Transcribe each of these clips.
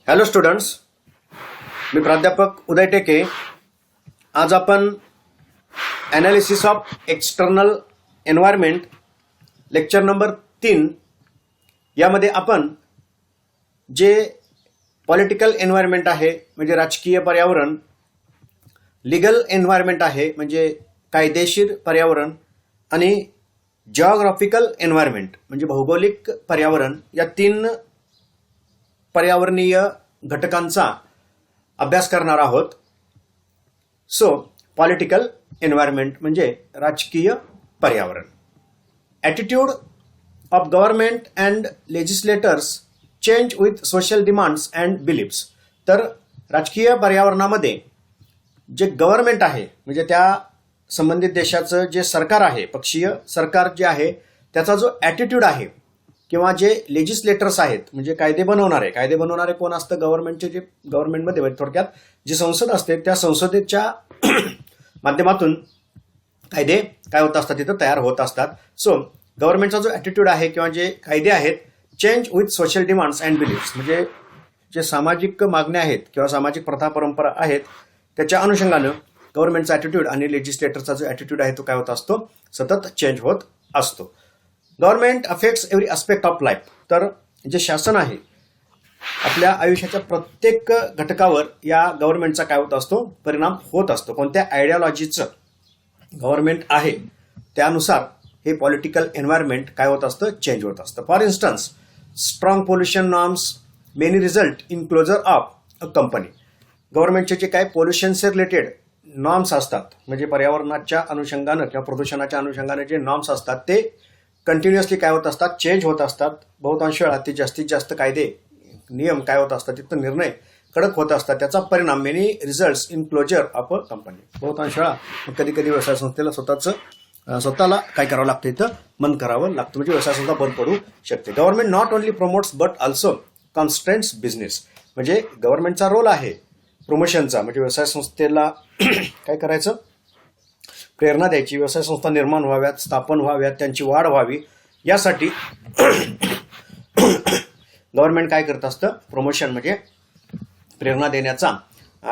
Hello students, मी प्राध्यापक उदय टेके. आज आपण analysis of external environment lecture number 3 यामध्ये आपण जे पॉलिटिकल एन्व्हायरमेंट आहे म्हणजे राजकीय पर्यावरण, लीगल एन्व्हायरमेंट आहे म्हणजे कायदेशीर पर्यावरण आणि जिओग्राफिकल एन्व्हायरमेंट म्हणजे भौगोलिक पर्यावरण या 3 पर्यावरणीय घटकांचा अभ्यास करणार आहोत. सो पॉलिटिकल एन्व्हायरमेंट म्हणजे राजकीय पर्यावरण. Attitude of government and legislators change with social demands and beliefs. तर राजकीय पर्यावरणामध्ये जे गव्हर्नमेंट आहे म्हणजे त्या संबंधित देशाचं जे सरकार आहे, पक्षीय सरकार जे आहे, त्याचा जो ॲटिट्यूड आहे किंवा जे लेजिस्लेटर्स आहेत म्हणजे कायदे बनवणारे कोण असतं? गव्हर्नमेंटचे जे गव्हर्नमेंटमध्ये थोडक्यात जी संसद असते त्या संसदेच्या माध्यमातून कायदे काय होत असतात, तिथं तयार होत असतात. सो गव्हर्नमेंटचा जो ॲटिट्यूड आहे किंवा जे कायदे आहेत change with social demands and beliefs म्हणजे जे सामाजिक मागण्या आहेत किंवा सामाजिक प्रथा परंपरा आहेत त्याच्या अनुषंगानं गव्हर्नमेंटचा ॲटिट्यूड आणि लेजिस्लेटरचा जो ॲटिट्यूड आहे तो काय होत असतो? सतत चेंज होत असतो. Government affects every aspect of life. तर जे शासन आहे आपल्या आयुष्याच्या प्रत्येक घटकावर या गव्हर्नमेंटचा काय होत असतो? परिणाम होत असतो. कोणत्या आयडिओलॉजीचं गव्हर्नमेंट आहे त्यानुसार हे पॉलिटिकल एन्व्हायरमेंट काय होत असतं? चेंज होत असतं. For instance, strong pollution norms many result in closure of a company. गव्हर्नमेंटचे जे काय पोल्युशनचे रिलेटेड नॉर्म्स असतात म्हणजे पर्यावरणाच्या अनुषंगानं किंवा प्रदूषणाच्या अनुषंगानं जे नॉर्म्स असतात ते कंटिन्युअसली काय होत असतात? चेंज होत असतात. बहुतांश वेळा ते जास्तीत जास्त कायदे नियम काय होत असतात तिथं निर्णय कडक होत असतात. त्याचा परिणाम many results in closure of a company. बहुतांश वेळा कधी कधी व्यवसाय संस्थेला स्वतःला काय करावं लागतं? इथं मन करावं लागतं म्हणजे व्यवसाय संस्था बंद पडू शकते. Government not only promotes but also constraints business. म्हणजे गव्हर्नमेंटचा रोल आहे प्रमोशनचा म्हणजे व्यवसाय संस्थेला काय करायचं? प्रेरणा द्यायची, व्यवसाय संस्था निर्माण व्हाव्यात, स्थापन व्हाव्यात, त्यांची वाढ व्हावी यासाठी गव्हर्नमेंट काय करत असतं? प्रमोशन म्हणजे प्रेरणा देण्याचा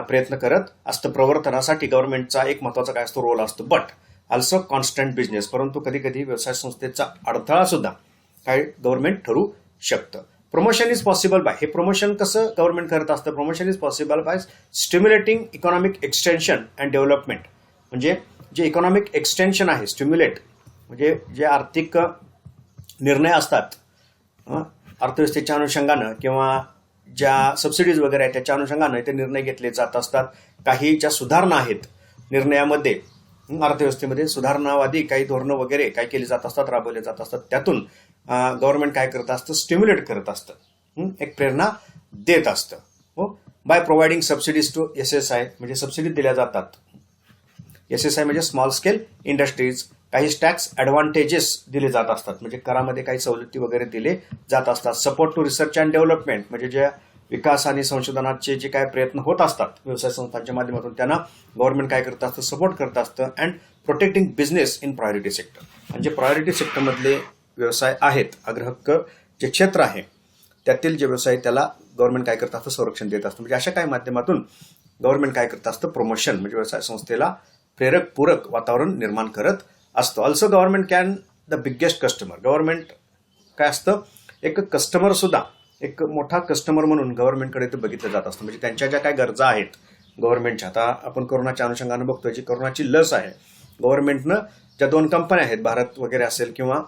प्रयत्न करत असतं. प्रवर्तनासाठी गव्हर्नमेंटचा एक महत्वाचा काय असतो? रोल असतो. But also constant business. परंतु कधी कधी व्यवसाय संस्थेचा अडथळा सुद्धा काय गव्हर्नमेंट ठरू शकतं. Promotion is possible by. हे प्रमोशन कसं गव्हर्नमेंट करत असतं? Promotion is possible by stimulating economic extension and development. म्हणजे जे इकॉनॉमिक एक्सटेन्शन आहे, स्टिम्युलेट म्हणजे जे आर्थिक निर्णय असतात अर्थव्यवस्थेच्या अनुषंगानं किंवा ज्या सबसिडीज वगैरे आहेत त्याच्या अनुषंगानं ते निर्णय घेतले जात असतात. काही ज्या सुधारणा आहेत निर्णयामध्ये, अर्थव्यवस्थेमध्ये सुधारणावादी काही धोरणं वगैरे काय केली जात असतात, राबवले जात असतात. त्यातून गव्हर्नमेंट काय करत असतं? स्टिम्युलेट करत असतं, एक प्रेरणा देत असतं. हो, by providing subsidies to SSI म्हणजे सबसिडी दिल्या जातात. SSI म्हणजे स्मॉल स्केल इंडस्ट्रीज. काही टॅक्स ॲडव्हान्टेजेस दिले जात असतात म्हणजे करामध्ये काही सवलती वगैरे दिले जात असतात. Support to research and development म्हणजे ज्या विकास आणि संशोधनाचे जे काय प्रयत्न होत असतात व्यवसाय संस्थांच्या माध्यमातून त्यांना गव्हर्नमेंट काय करत असतं? सपोर्ट करत असतं. And protecting business in priority sector म्हणजे प्रायोरिटी सेक्टरमधले व्यवसाय आहेत, अग्रहक्क जे क्षेत्र आहे त्यातील जे व्यवसाय त्याला गव्हर्नमेंट काय करत असतं? संरक्षण देत असतं. म्हणजे अशा काही माध्यमातून गव्हर्नमेंट काय करत असतं? प्रमोशन म्हणजे व्यवसाय संस्थेला प्रेरक पूरक वातावरण निर्माण करत असतं. Also government can the biggest customer. Government काय असतं? एक कस्टमर सुद्धा, एक मोठा कस्टमर म्हणून गव्हर्नमेंटकडे ते बघितलं जात असतं. म्हणजे त्यांच्या ज्या काय गरजा आहेत गव्हर्नमेंटच्या, आता आपण कोरोनाच्या अनुषंगानं बघतोय जी कोरोनाची लस आहे गव्हर्नमेंटनं ज्या 2 कंपन्या आहेत, भारत वगैरे असेल किंवा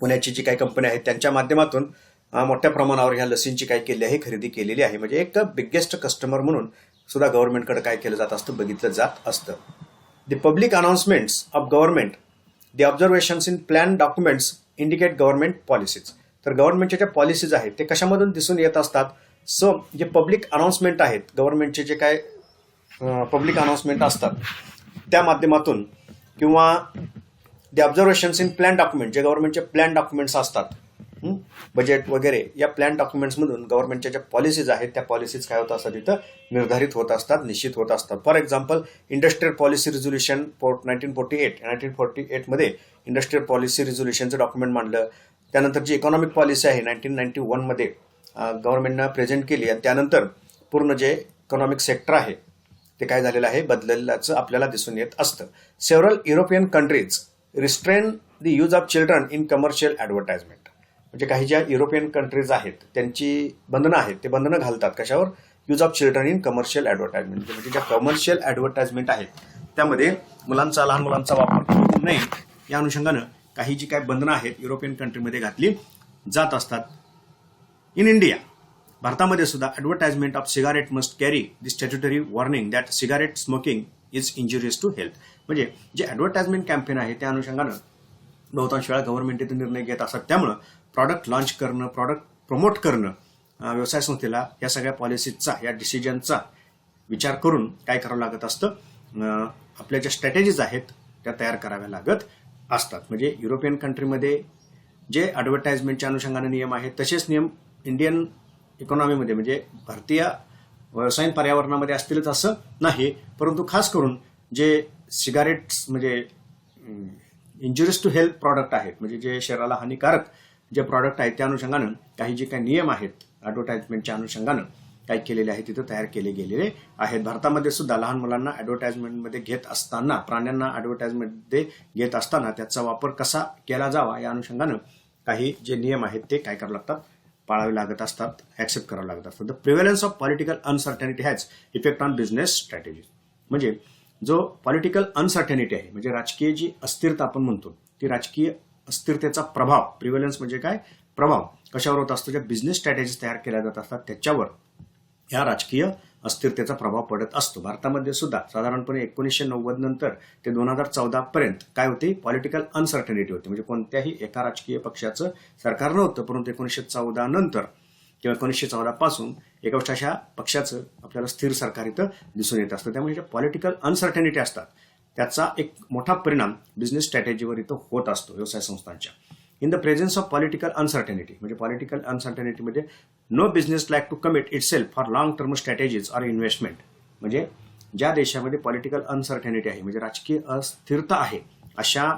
पुण्याची जी काही कंपनी आहेत त्यांच्या माध्यमातून मोठ्या प्रमाणावर ह्या लसींची काय केली आहे? खरेदी केलेली आहे. म्हणजे एक बिगेस्ट कस्टमर म्हणून सुद्धा गव्हर्नमेंटकडे काय केलं जात असतं? बघितलं जात असतं. The public announcements of government, the observations in planned documents indicate government policies. तर गव्हर्नमेंटच्या ज्या पॉलिसीज आहेत ते कशामधून दिसून येत असतात? सो जे पब्लिक अनाउन्समेंट आहेत गव्हर्नमेंटचे जे काय पब्लिक अनाउन्समेंट असतात त्या माध्यमातून किंवा the observations in plan document जे गव्हर्नमेंटचे प्लॅन डॉक्युमेंट्स असतात, बजेट वगैरे या प्लॅन डॉक्युमेंट्समधून गव्हर्नमेंटच्या ज्या पॉलिसीज आहेत त्या पॉलिसीज काय होत असतात? तिथं निर्धारित होत असतात, निश्चित होत असतात. For example industrial policy resolution 1948 मध्ये इंडस्ट्रियल पॉलिसी रिझोल्युशनचं डॉक्युमेंट मांडलं. त्यानंतर जी इकॉनॉमिक पॉलिसी आहे 1991 मध्ये गव्हर्नमेंटनं प्रेझेंट केली आणि त्यानंतर पूर्ण जे इकॉनॉमिक सेक्टर आहे ते काय झालेलं आहे, बदलल्याचं आपल्याला दिसून येत असतं. Several European countries restrain the use of children in commercial advertisement. म्हणजे काही ज्या युरोपियन कंट्रीज आहेत त्यांची बंधनं आहेत, ते बंधनं घालतात कशावर, use of children in commercial advertisement. म्हणजे ज्या कमर्शियल ॲडव्हर्टाइजमेंट आहेत त्यामध्ये लहान मुलांचा वापर होऊ नये या अनुषंगानं काही जी काय बंधनं आहेत युरोपियन कंट्रीमध्ये घातली जात असतात. इन इंडिया, भारतामध्ये सुद्धा advertisement of cigarette must carry the statutory warning that cigarette smoking is injurious to health. म्हणजे जे ॲडव्हर्टाइजमेंट कॅम्पेन आहे त्या अनुषंगानं बहुतांश वेळा गव्हर्नमेंट इथे निर्णय घेत असतात. त्यामुळं प्रॉडक्ट लॉन्च करणं, प्रॉडक्ट प्रमोट करणं व्यवसाय संस्थेला या सगळ्या पॉलिसीजचा, या डिसिजनचा विचार करून काय करावं लागत असतं, आपल्या ज्या स्ट्रॅटेजीज आहेत त्या तयार कराव्या लागत असतात. म्हणजे युरोपियन कंट्रीमध्ये जे ॲडव्हर्टाइजमेंटच्या अनुषंगाने नियम आहेत तसेच नियम इंडियन इकॉनॉमीमध्ये म्हणजे भारतीय व्यवसायिक पर्यावरणामध्ये असतीलच असं नाही, परंतु खास करून जे सिगारेट्स म्हणजे इंजुरियस टू हेल्थ प्रॉडक्ट आहेत, म्हणजे जे शरीराला हानिकारक जे प्रॉडक्ट आहेत त्या अनुषंगानं काही जे काही नियम आहेत ॲडव्हर्टाइजमेंटच्या अनुषंगानं काय केलेले आहेत तिथं तयार केले गेलेले आहेत. भारतामध्ये सुद्धा लहान मुलांना ॲडव्हर्टाइजमेंटमध्ये घेत असताना, प्राण्यांना ॲडव्हर्टाइजमेंटमध्ये घेत असताना त्याचा वापर कसा केला जावा या अनुषंगानं काही जे नियम आहेत ते काय करावं लागतात, पाळावे लागत असतात, ॲक्सेप्ट करावं लागत असतात. The prevalence of political uncertainty has effect on business strategy. म्हणजे जो पॉलिटिकल अनसर्टनिटी आहे म्हणजे राजकीय जी अस्थिरता आपण म्हणतो, ती राजकीय अस्थिरतेचा प्रभाव, प्रिव्हलन्स म्हणजे काय, प्रभाव कशावर होत असतो, ज्या बिझनेस स्ट्रॅटेजीज तयार केल्या जात असतात त्याच्यावर या राजकीय अस्थिरतेचा प्रभाव पडत असतो. भारतामध्ये सुद्धा साधारणपणे 1990 नंतर ते 2014 पर्यंत काय होती, पॉलिटिकल अनसर्टनिटी होती. म्हणजे कोणत्याही एका राजकीय पक्षाचं सरकार नव्हतं, परंतु 1914 नंतर किंवा 1914 पासून एका अशा पक्षाचं आपल्याला स्थिर सरकार इथं दिसून येत असतं. त्यामुळे ज्या पॉलिटिकल अनसर्टनिटी असतात त्याचा एक मोठा परिणाम बिझनेस स्ट्रॅटेजीवर इथं होत असतो व्यवसाय संस्थांच्या. In the presence of political uncertainty, म्हणजे पॉलिटिकल अनसर्टनिटीमध्ये no business like to commit itself for long term strategies or investment. म्हणजे ज्या देशामध्ये पॉलिटिकल अनसर्टनिटी आहे म्हणजे राजकीय अस्थिरता आहे अशा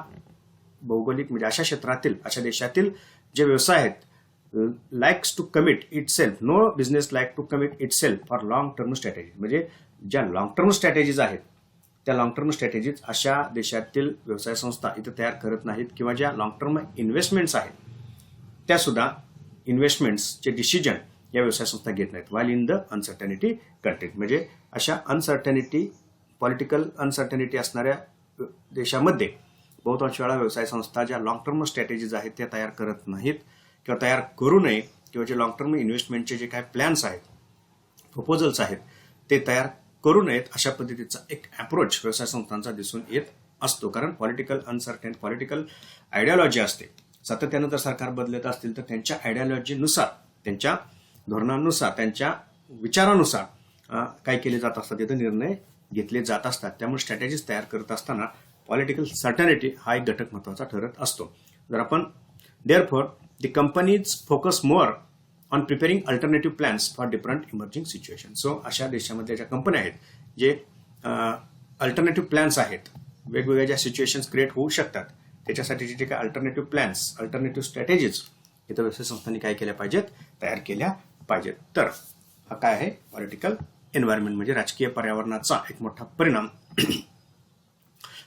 भौगोलिक म्हणजे अशा क्षेत्रातील, अशा देशातील जे व्यवसाय आहेत, likes to commit itself, no business like to commit itself for long term strategy. म्हणजे ज्या लॉंग टर्म स्ट्रॅटेजीज आहेत त्या लॉंग टर्म स्ट्रॅटेजीज अशा देशातील व्यवसाय संस्था इथं तयार करत नाहीत, किंवा ज्या लॉंग टर्म इन्व्हेस्टमेंट्स आहेत त्या सुद्धा इन्व्हेस्टमेंट्सचे डिसिजन या व्यवसाय संस्था घेत नाहीत. While in the uncertainty country, म्हणजे अशा अनसर्टनिटी, पॉलिटिकल अनसर्टनिटी असणाऱ्या देशामध्ये बहुतांश वेळा व्यवसाय संस्था ज्या लॉंग टर्म स्ट्रॅटेजीज आहेत त्या तयार करत नाहीत किंवा तयार करू नये, किंवा जे लॉंग टर्म इन्व्हेस्टमेंटचे जे काही प्लॅन्स आहेत, प्रपोजल्स आहेत ते तयार करू नयेत अशा पद्धतीचा एक अप्रोच व्यवसाय संस्थांचा दिसून येत असतो. कारण पॉलिटिकल अनसर्टन, पॉलिटिकल आयडियोलॉजी असते, सातत्यानं जर सरकार बदलत असतील तर त्यांच्या आयडियोलॉजीनुसार, त्यांच्या धोरणानुसार, त्यांच्या विचारानुसार काय केले जात असतात, तिथे निर्णय घेतले जात असतात. त्यामुळे स्ट्रॅटेजीज तयार करत असताना पॉलिटिकल सर्टनिटी हा एक घटक महत्त्वाचा ठरत असतो. जर आपण therefore the companies focus more on preparing alternative plans for different emerging situation. So अशा देशामध्ये ज्या कंपन्या आहेत जे अल्टरनेटिव्ह प्लॅन्स आहेत, वेगवेगळ्या ज्या सिच्युएशन्स क्रिएट होऊ शकतात त्याच्यासाठीचे जे काही अल्टरनेटिव्ह प्लॅन्स, अल्टरनेटिव्ह स्ट्रॅटेजीज इथं व्यवसाय संस्थांनी काय केल्या पाहिजेत, तयार केल्या पाहिजेत. तर हा काय आहे, पॉलिटिकल एन्व्हायरमेंट म्हणजे राजकीय पर्यावरणाचा एक मोठा परिणाम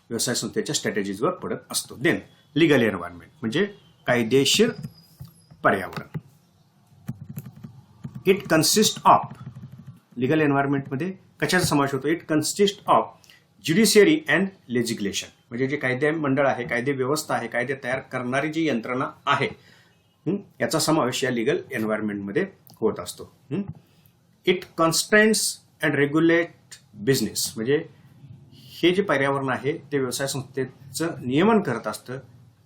व्यवसाय संस्थेच्या स्ट्रॅटेजीजवर पडत असतो. देन लिगल एन्व्हायरमेंट म्हणजे कायदेशीर पर्यावरण. इट कन्सिस्ट ऑफ, लिगल एन्व्हायरमेंटमध्ये कशाचा समावेश होतो, it consist of judiciary and legislation. म्हणजे जे कायदे मंडळ आहे, कायदे व्यवस्था आहे, कायदे तयार करणारी जी यंत्रणा आहे याचा समावेश या लिगल एन्व्हायरमेंटमध्ये होत असतो. It constraints and regulate business. म्हणजे हे जे पर्यावरण आहे ते व्यवसाय संस्थेचं नियमन करत असतं.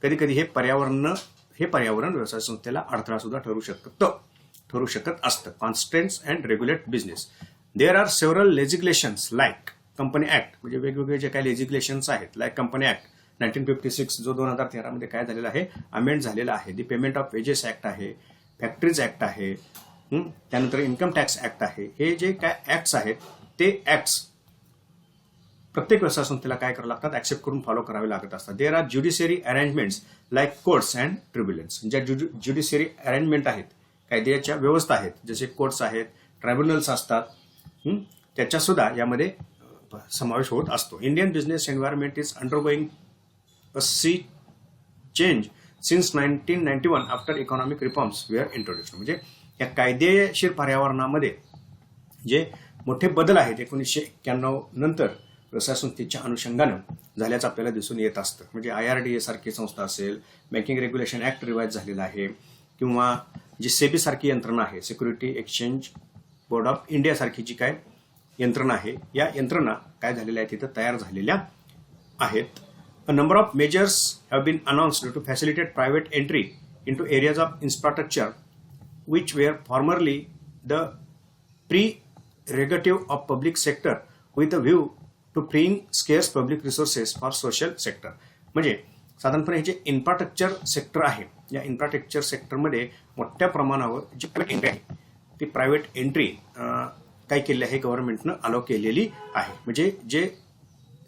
कधी कधी हे पर्यावरण व्यवसाय संस्थेला अडथळा सुद्धा ठरू शकत असतं. Constraints and regulate business. There are several legislations like company act, म्हणजे वेगवेगळे जे काही लेजिस्लेशन्स आहेत लाईक कंपनी ऍक्ट 1956 जो 2013 मध्ये काय झालेला आहे, अमेंड झालेला आहे. दी पेमेंट ऑफ वेजेस ऍक्ट आहे, फॅक्टरीज ऍक्ट आहे, त्यानंतर इन्कम टॅक्स ऍक्ट आहे. हे जे काय ऍक्ट्स आहेत ते ऍक्ट्स प्रत्येक व्यवसाय संस्थेला काय करावं लागतात, ऍक्सेप्ट करून फॉलो करावे लागत असतात. There are judiciary arrangements like courts and tribunals. ज्या ज्युडिशियरी अरेंजमेंट आहेत, कायद्याच्या व्यवस्था आहेत, जसे कोर्ट्स आहेत, ट्रायब्युनल्स असतात, त्याच्या सुद्धा यामध्ये समावेश होत असतो. Indian business environment is undergoing a sea change since 1991 after economic reforms were introduced. म्हणजे या कायदेशीर पर्यावरणामध्ये जे मोठे बदल आहेत 1991 नंतर व्यवसाय संस्थेच्या अनुषंगानं झाल्याचं आपल्याला दिसून येत असतं. म्हणजे IRDA सारखी संस्था असेल, बँकिंग रेग्युलेशन ऍक्ट रिवाइज झालेला आहे, किंवा जी सेबी सारखी यंत्रणा आहे, security exchange board of India सारखी जी काय यंत्रणा आहे, या यंत्रणा काय झालेल्या आहेत तिथं तयार झालेल्या आहेत. A number of measures have been announced to facilitate private entry into areas of infrastructure which were formerly the prerogative of public sector with a view to freeing scarce public resources for social sector. म्हणजे साधारणपणे हे जे infrastructure sector आहे, या infrastructure सेक्टरमध्ये मोठ्या प्रमाणावर जी private entry आहे ती प्रायव्हेट एंट्री काय केली आहे, गव्हर्नमेंटनं अलाव केलेली आहे. म्हणजे जे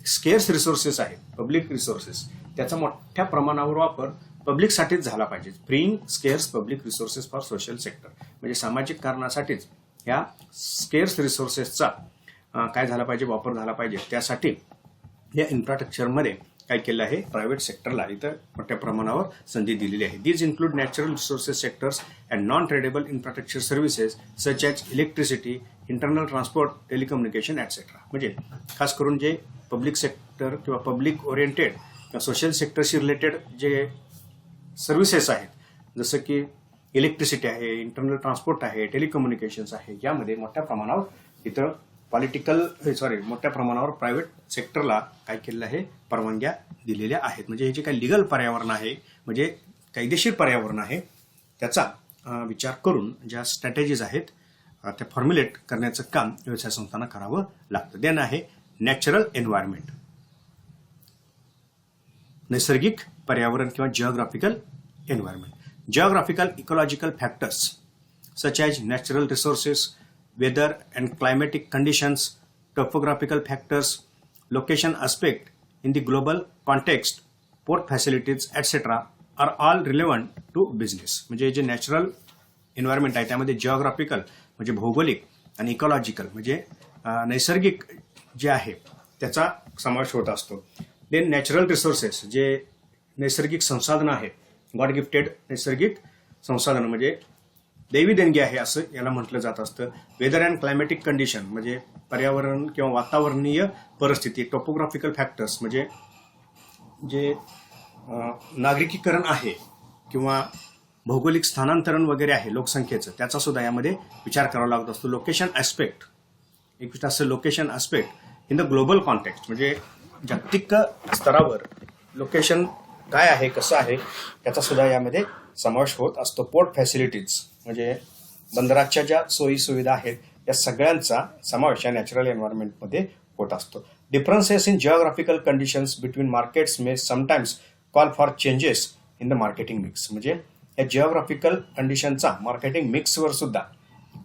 स्केअर्स रिसोर्सेस आहेत, पब्लिक रिसोर्सेस, त्याचा मोठ्या प्रमाणावर वापर पब्लिकसाठीच झाला पाहिजे. Freeing scarce public resources for social sector, म्हणजे सामाजिक कारणासाठीच ह्या स्केअर्स रिसोर्सेसचा काय झाला पाहिजे, वापर झाला पाहिजे. त्यासाठी या इन्फ्रास्ट्रक्चरमध्ये काय केलं आहे, प्रायव्हेट सेक्टरला इथं मोठ्या प्रमाणावर संधी दिलेली आहे. These include natural resources sectors and non tradable infrastructure services such as electricity, internal transport, telecommunication etcetera. म्हणजे खास करून जे पब्लिक सेक्टर किंवा पब्लिक ओरिएंटेड किंवा सोशल सेक्टरशी रिलेटेड जे सर्व्हिसेस आहेत, जसं की इलेक्ट्रिसिटी आहे, इंटरनल ट्रान्सपोर्ट आहे, टेलिकम्युनिकेशन्स आहे, यामध्ये मोठ्या प्रमाणावर इथं मोठ्या प्रमाणावर प्रायव्हेट सेक्टरला काय केलेलं आहे, परवानग्या दिलेल्या आहेत. म्हणजे हे जे काही लिगल पर्यावरण आहे, म्हणजे कायदेशीर पर्यावरण आहे, त्याचा विचार करून ज्या स्ट्रॅटेजीज आहेत त्या फॉर्म्युलेट करण्याचं काम व्यवसाय संस्थांना करावं लागतं. देन आहे नॅचरल एन्व्हायरमेंट, नैसर्गिक पर्यावरण किंवा geographical environment. Geographical ecological factors such as natural resources, weather and climatic conditions, topographical factors, location aspect in the global context, port facilities, etc. are all relevant to business. म्हणजे जे natural environment आहे त्यामध्ये geographical म्हणजे भौगोलिक आणि ecological म्हणजे नैसर्गिक जे आहे त्याचा समावेश होत असतो. देन नॅचरल रिसोर्सेस, जे नैसर्गिक संसाधनं आहेत, गॉड गिफ्टेड नैसर्गिक संसाधनं म्हणजे दैवी देणगी आहे असं याला म्हटलं जात असतं. वेदर अँड क्लायमॅटिक कंडिशन म्हणजे पर्यावरण किंवा वातावरणीय परिस्थिती. टोपोग्राफिकल फॅक्टर्स म्हणजे जे नागरिकीकरण आहे किंवा भौगोलिक स्थानांतरण वगैरे आहे लोकसंख्येचं, त्याचा सुद्धा यामध्ये विचार करावा लागत असतो. लोकेशन ऍस्पेक्ट, एक गोष्ट असं location aspect in the global context म्हणजे जागतिक स्तरावर लोकेशन काय आहे, कसं आहे, त्याचा सुद्धा यामध्ये समावेश होत असतो. पोर्ट फॅसिलिटीज म्हणजे बंदराच्या ज्या सोयी सुविधा आहेत या सगळ्यांचा समावेश या नॅचरल एन्व्हायरमेंटमध्ये होत असतो. Differences in geographical conditions between markets may sometimes call for changes in the marketing mix. म्हणजे या जिओग्राफिकल कंडिशनचा मार्केटिंग मिक्सवर सुद्धा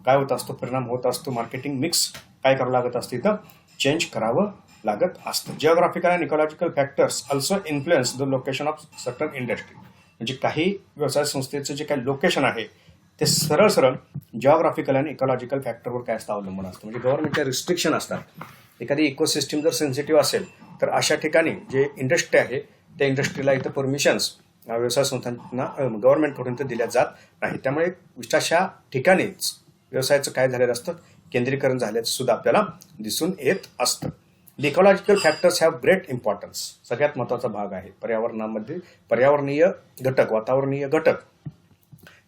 काय होत असतो, परिणाम होत असतो. मार्केटिंग मिक्स काय करावं लागत असतं, इथं चेंज करावं लागत असतं. Geographical and ecological factors also influence the location of certain industry. म्हणजे काही व्यवसाय संस्थेचं जे काही लोकेशन आहे ते सरळ जिओग्राफिकल आणि इकॉलॉजिकल फॅक्टरवर काय असतं, अवलंबून असतं. म्हणजे गव्हर्नमेंटच्या रिस्ट्रिक्शन असतात. एखादी इकोसिस्टीम जर सेन्सिटिव्ह असेल तर अशा ठिकाणी जे इंडस्ट्री आहे त्या इंडस्ट्रीला इथं परमिशन्स व्यवसाय संस्थांना गव्हर्नमेंटकडून तर दिल्या जात नाही. त्यामुळे विशेषतः ठिकाणीच व्यवसायाचं काय झालेलं असतं, केंद्रीकरण झाल्याचं सुद्धा आपल्याला दिसून येत असतं. Ecological factors have great importance. सगळ्यात महत्वाचा भाग आहे पर्यावरणामध्ये. पर्यावरणीय घटक, वातावरणीय घटक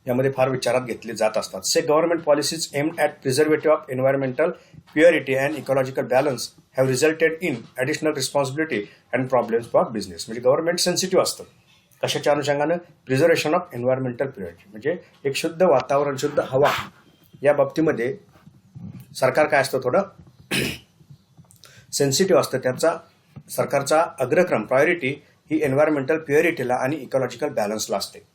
यामध्ये फार विचारात घेतले जात असतात. Say government policies aimed at preservative of environmental purity and ecological balance have resulted in additional responsibility and problems for business. म्हणजे गव्हर्नमेंट सेन्सिटिव्ह असतं कशाच्या अनुषंगानं, प्रिझर्वेशन ऑफ एन्व्हायरमेंटल प्युरिटी म्हणजे एक शुद्ध वातावरण, शुद्ध हवा या बाबतीमध्ये सरकार काय असतं, थोडं सेन्सिटिव्ह असतं. त्याचा सरकारचा अग्रक्रम, प्रायोरिटी ही एन्व्हायरमेंटल प्युरिटीला आणि इकॉलॉजिकल बॅलन्सला असते.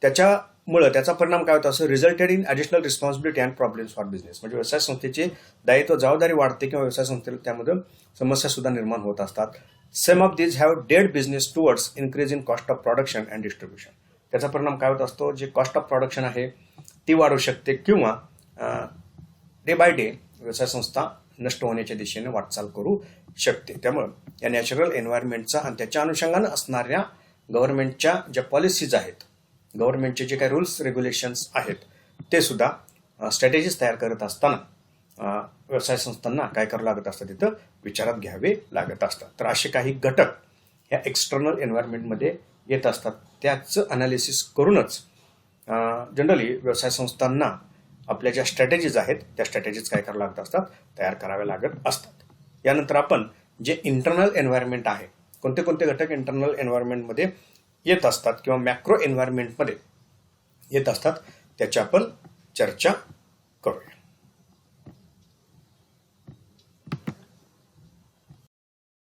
त्याच्यामुळं त्याचा परिणाम काय होता, असं रिझल्टेड in additional responsibility and problems for business. म्हणजे व्यवसाय संस्थेची दायित्व, जबाबदारी वाढते किंवा व्यवसाय संस्थेला त्यामधून समस्या सुद्धा निर्माण होत असतात. Some of these have led business towards increase in cost of production and distribution. त्याचा परिणाम काय होत असतो, जे कॉस्ट ऑफ प्रोडक्शन आहे ती वाढू शकते किंवा डे बाय डे व्यवसाय संस्था नष्ट होण्याच्या दिशेने वाटचाल करू शकते. त्यामुळं या नॅचरल एन्व्हायरमेंटचा आणि त्याच्या अनुषंगानं असणाऱ्या गव्हर्नमेंटच्या ज्या पॉलिसीज आहेत, गव्हर्नमेंटचे जे काही रूल्स रेग्युलेशन्स आहेत, ते सुद्धा स्ट्रॅटेजीज तयार करत असताना व्यवसाय संस्थांना काय करावं लागत असतं, तिथं विचारात घ्यावे लागत असतात. तर असे काही घटक ह्या एक्सटर्नल एन्व्हायरमेंटमध्ये येत असतात. त्याचं अनालिसिस करूनच जनरली व्यवसाय संस्थांना आपल्या ज्या स्ट्रॅटेजीज आहेत त्या स्ट्रॅटेजीज काय कराव्या लागत असतात, तयार कराव्या लागत असतात. यानंतर आपण जे इंटरनल एन्व्हायरमेंट आहे, कोणते कोणते घटक इंटरनल एन्व्हायरमेंटमध्ये येत असतात किंवा मॅक्रो एन्व्हायरमेंटमध्ये येत असतात, त्याची आपण चर्चा करूया.